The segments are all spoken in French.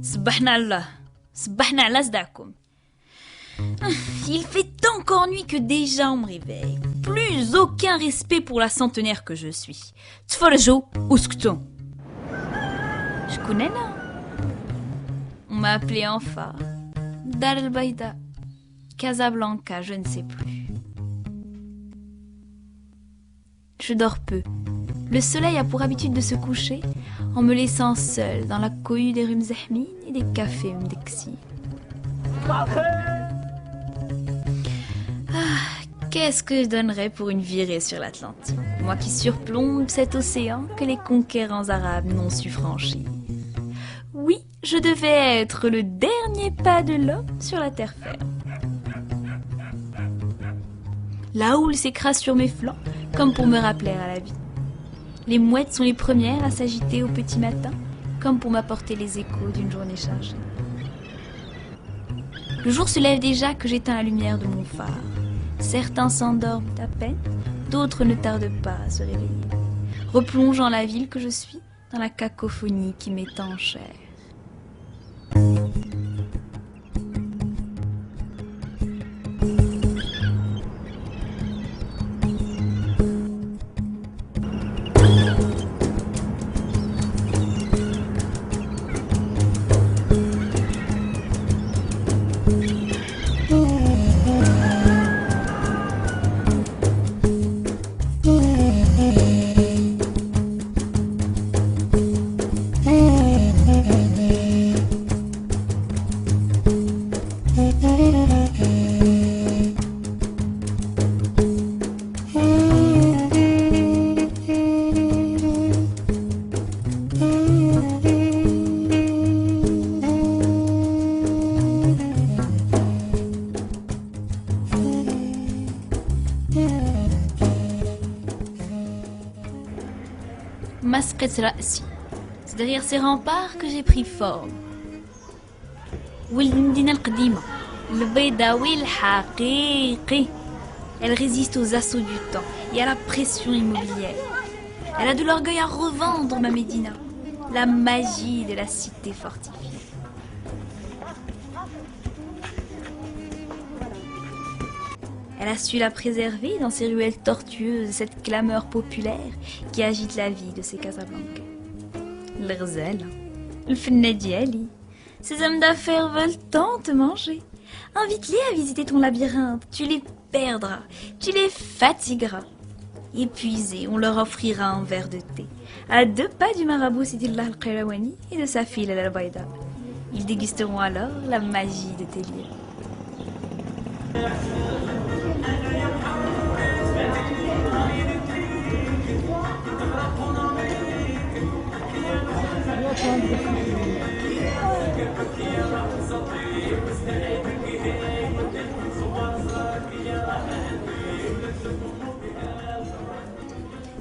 Subhana Allah. Subhana Allah zdakoum. Il fait encore nuit que déjà on me réveille. Plus aucun respect pour la centenaire que je suis. Tfarjo ouskton. Je connais là. On m'a appelé enfin. Dar el Baïda. Casablanca, je ne sais plus. Je dors peu. Le soleil a pour habitude de se coucher en me laissant seule dans la cohue des rues Mzahmine et des cafés Mdexi. Qu'est-ce que je donnerais pour une virée sur l'Atlantique, moi qui surplombe cet océan que les conquérants arabes n'ont su franchir. Oui, je devais être le dernier pas de l'homme sur la terre ferme. La houle s'écrase sur mes flancs, comme pour me rappeler à la vie. Les mouettes sont les premières à s'agiter au petit matin, comme pour m'apporter les échos d'une journée chargée. Le jour se lève déjà que j'éteins la lumière de mon phare. Certains s'endorment à peine, d'autres ne tardent pas à se réveiller, replongeant la ville que je suis dans la cacophonie qui m'est en chair. C'est derrière ces remparts que j'ai pris forme. Elle résiste aux assauts du temps et à la pression immobilière. Elle a de l'orgueil à revendre, ma Médina, la magie de la cité fortifiée. Elle a su la préserver dans ses ruelles tortueuses, cette clameur populaire qui agite la vie de ces Casablanca. L'Ghzal, le Fennadiali, ces hommes d'affaires veulent tant te manger. Invite-les à visiter ton labyrinthe, tu les perdras, tu les fatigueras. Épuisés, on leur offrira un verre de thé, à 2 pas du marabout Sidillah al-Qayrawani et de sa fille al-Baïda. Ils dégusteront alors la magie de tes lieux.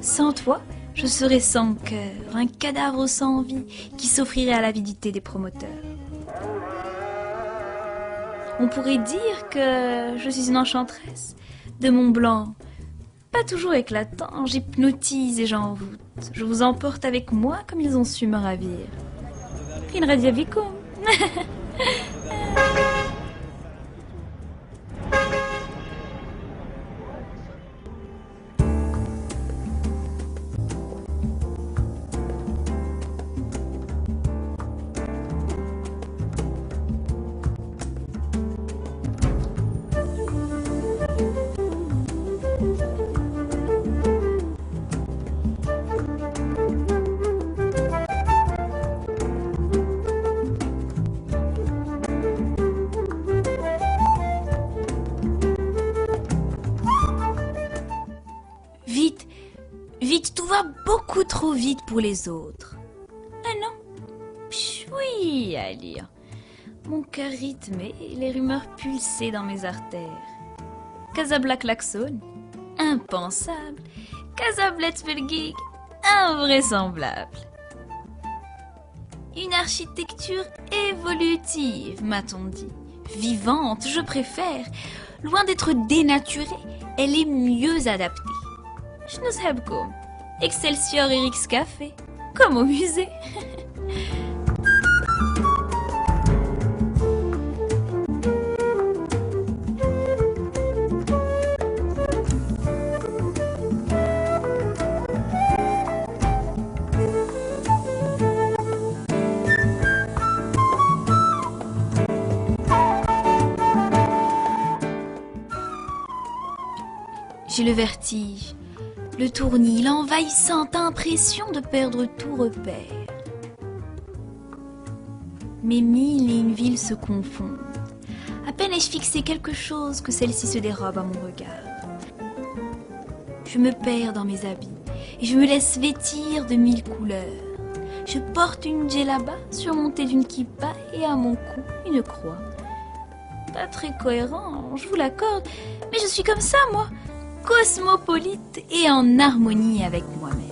Sans toi, je serais sans cœur, un cadavre sans vie qui s'offrirait à l'avidité des promoteurs. On pourrait dire que je suis une enchanteresse. De mon blanc, pas toujours éclatant, j'hypnotise et j'envoûte. Je vous emporte avec moi comme ils ont su me ravir. Rin radiavikum. Vite, tout va beaucoup trop vite pour les autres. Ah non, oui, à lire. Mon cœur rythmé, les rumeurs pulsaient dans mes artères. Casablanca klaxon, impensable. Casablanca invraisemblable. Une architecture évolutive, m'a-t-on dit. Vivante, je préfère. Loin d'être dénaturée, elle est mieux adaptée. Excelsior Eric's Café, comme au musée. J'ai le vertige, le tournis, l'envahissante impression de perdre tout repère. Mes mille et une villes se confondent. À peine ai-je fixé quelque chose que celle-ci se dérobe à mon regard. Je me perds dans mes habits et je me laisse vêtir de mille couleurs. Je porte une djellaba surmontée d'une kippa et à mon cou une croix. Pas très cohérent, je vous l'accorde, mais je suis comme ça, moi. Cosmopolite et en harmonie avec moi-même.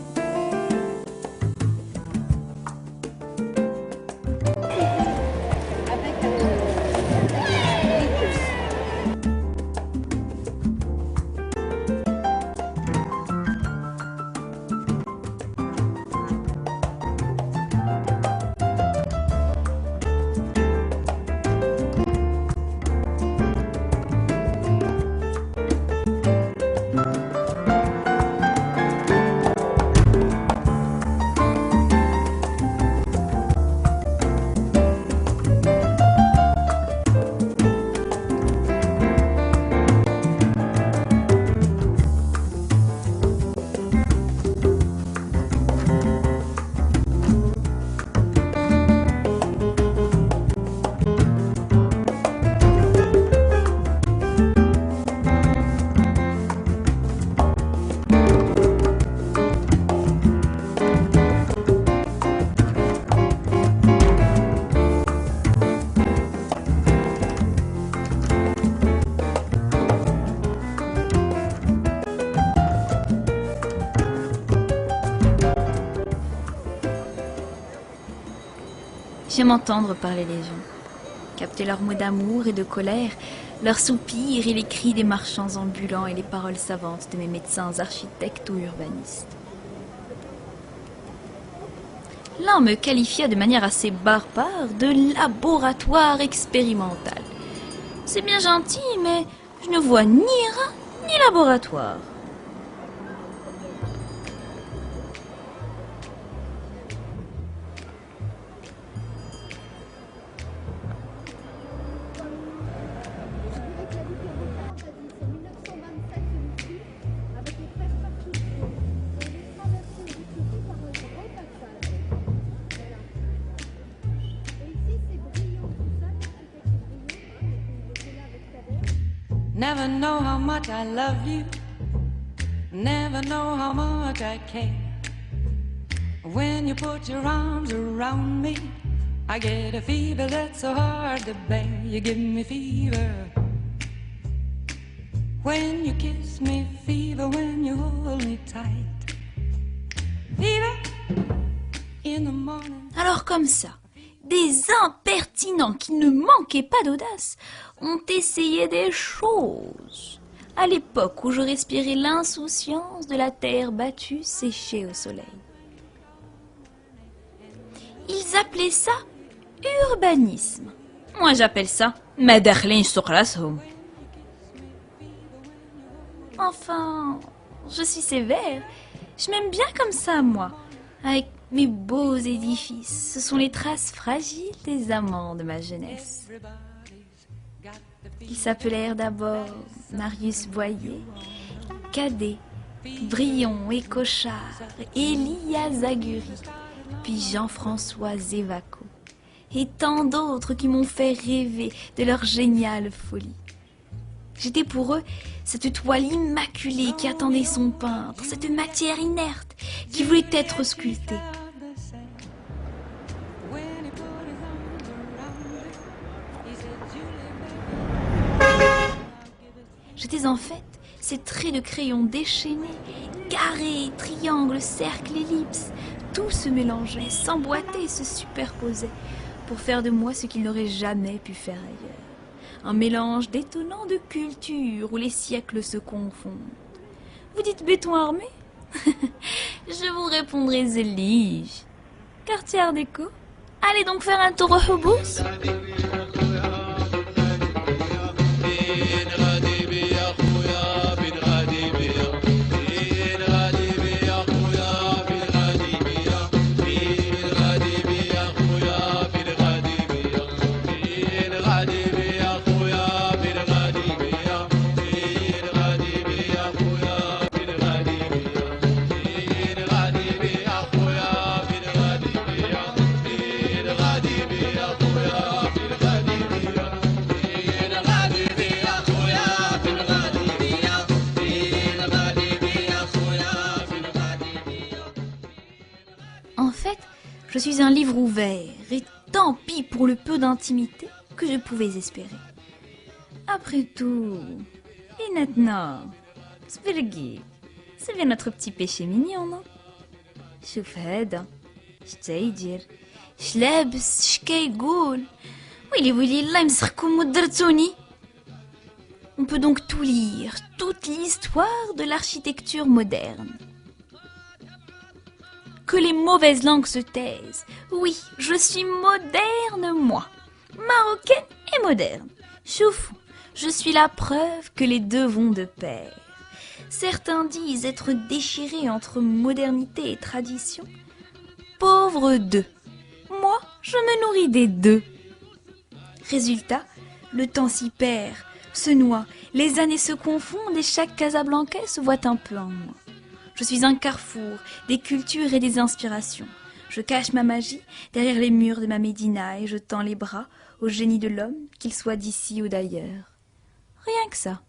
J'aime entendre parler les gens, capter leurs mots d'amour et de colère, leurs soupirs et les cris des marchands ambulants et les paroles savantes de mes médecins architectes ou urbanistes. L'un me qualifia de manière assez barbare de laboratoire expérimental. C'est bien gentil, mais je ne vois ni rein ni laboratoire. Never know how much I love you. Never know how much I care. When you put your arms around me, I get a fever that's so hard to bear. You give me fever when you kiss me, fever when you hold me tight. Fever in the morning. Alors comme ça, des impertinents qui ne manquaient pas d'audace ont essayé des choses. À l'époque où je respirais l'insouciance de la terre battue séchée au soleil. Ils appelaient ça urbanisme. Moi j'appelle ça مدخلين سوق راسهم. Enfin, je suis sévère. Je m'aime bien comme ça, moi. Avec mes beaux édifices. Ce sont les traces fragiles des amants de ma jeunesse. Ils s'appelèrent d'abord Marius Boyer, Cadet, Brion et Cochard, Elia Zaguri, puis Jean-François Zévaco, et tant d'autres qui m'ont fait rêver de leur géniale folie. J'étais pour eux cette toile immaculée qui attendait son peintre, cette matière inerte qui voulait être sculptée. J'étais en fait ces traits de crayon déchaînés, carrés, triangles, cercles, ellipses, tout se mélangeait, s'emboîtait, se superposait pour faire de moi ce qu'il n'aurait jamais pu faire ailleurs. Un mélange détonnant de cultures où les siècles se confondent. Vous dites béton armé? Je vous répondrai zélige. Merci Art déco. Allez donc faire un tour au Houbous. En fait, je suis un livre ouvert, et tant pis pour le peu d'intimité que je pouvais espérer. Après tout, et maintenant, Svergi, c'est bien notre petit péché mignon, non? شوف هذا شتايدير شلابس شكايقول ويلي الله يمسخكم ودرتوني. On peut donc tout lire, toute l'histoire de l'architecture moderne. Que les mauvaises langues se taisent. Oui, je suis moderne, moi. Marocaine et moderne. Choufou, je suis la preuve que les deux vont de pair. Certains disent être déchirés entre modernité et tradition. Pauvres d'eux. Moi, je me nourris des deux. Résultat, le temps s'y perd, se noie, les années se confondent et chaque Casablancais se voit un peu en moi. Je suis un carrefour des cultures et des inspirations. Je cache ma magie derrière les murs de ma médina et je tends les bras au génie de l'homme, qu'il soit d'ici ou d'ailleurs. Rien que ça.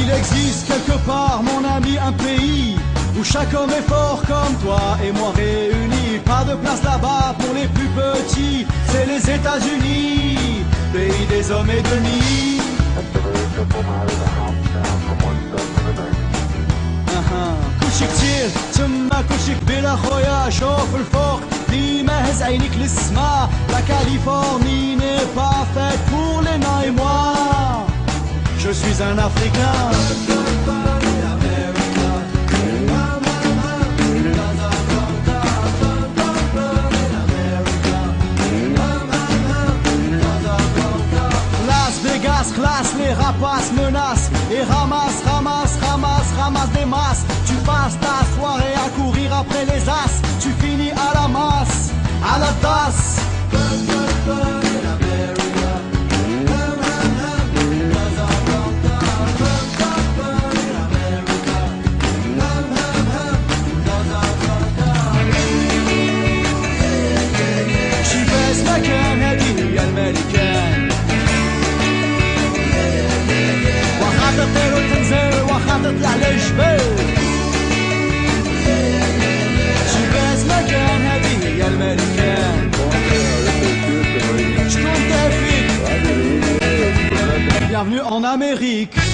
Il existe quelque part, mon ami, un pays où chaque homme est fort comme toi et moi réunis. Pas de place là-bas pour les plus petits, c'est les États-Unis, pays des hommes et demi. كلشي كتير تما كلشي كبير اخويا شوف الفوق ديما هز عينيك للسما. La Californie n'est pas faite pour les nains et moi. Je suis un Africain. Las Vegas classe, les rapaces menacent et ramassent des masses. Tu passes ta soirée à courir après les as, tu finis à la masse, à la tasse. تطلع للجبال جباز مكان هذه هي الملكان شكون تافيك Bienvenue en Amérique.